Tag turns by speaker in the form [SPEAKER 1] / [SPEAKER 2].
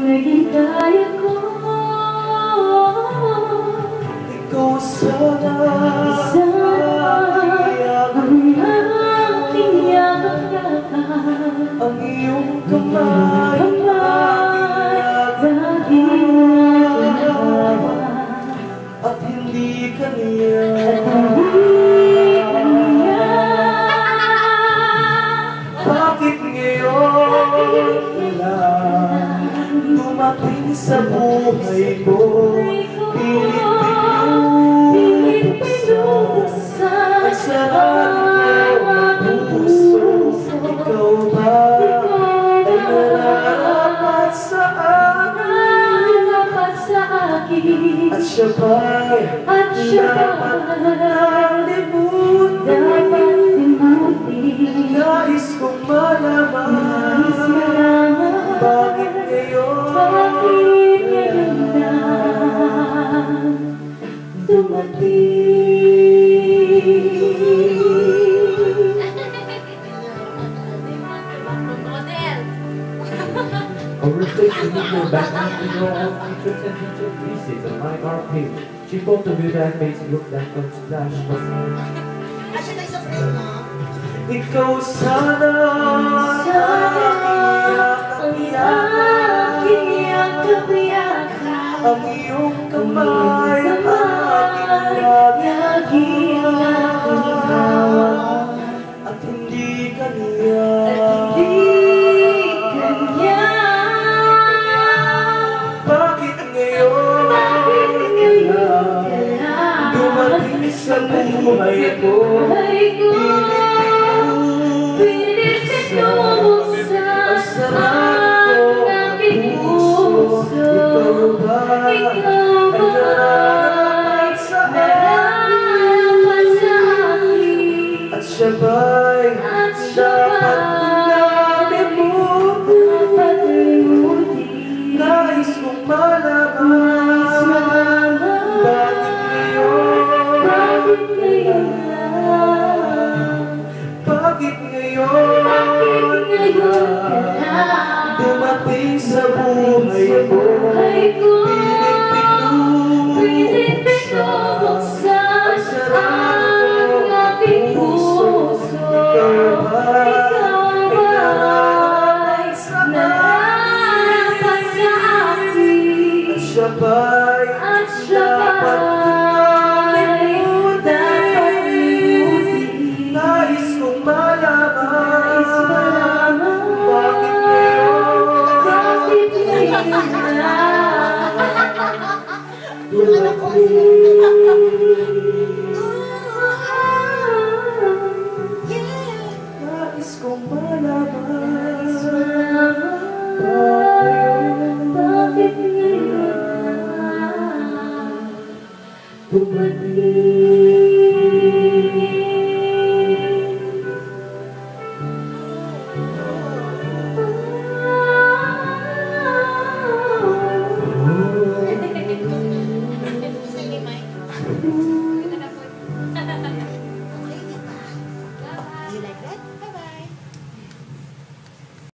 [SPEAKER 1] naghintay ako.
[SPEAKER 2] Ikaw sana
[SPEAKER 1] ang aking yakap-yakap,
[SPEAKER 2] ang iyong kamay at hindi kaniya. Bakit ngayon dumating sa buhay ko?
[SPEAKER 1] Pilit pinubuksan
[SPEAKER 2] ang sarado ko ng puso. Ikaw ba ay nararapat sa akin? At siya ba'y dapat nalimutin? Nais kong malaman bakit ngayon na
[SPEAKER 3] A reflection in your background in your own interest and feature pieces on my art page. She bought the video and Facebook.com/.
[SPEAKER 2] ikaw sana
[SPEAKER 1] aking yakap-yakap,
[SPEAKER 2] ang iyong kamay
[SPEAKER 1] aking hawak,
[SPEAKER 2] at hindi kaniya. Bakit ngayon dumating sa buhay ko?
[SPEAKER 1] Pilit pinubuksan ang aking puso.
[SPEAKER 2] Ikaw ba ay nararapat sa akin? At siya ba'y dapat nalimutin? Nais kong malaman bakit ngayon? Bakit ngayon dumating sa buhay ko?
[SPEAKER 1] Pilit pinubuksan ang aking puso.
[SPEAKER 2] Ikaw ba ay nararapat sa
[SPEAKER 1] akin?
[SPEAKER 2] At siya ba'y dapat nalimutin? Nais kong malaman bakit ngayon nais kong malaman
[SPEAKER 1] bakit ngayon dumating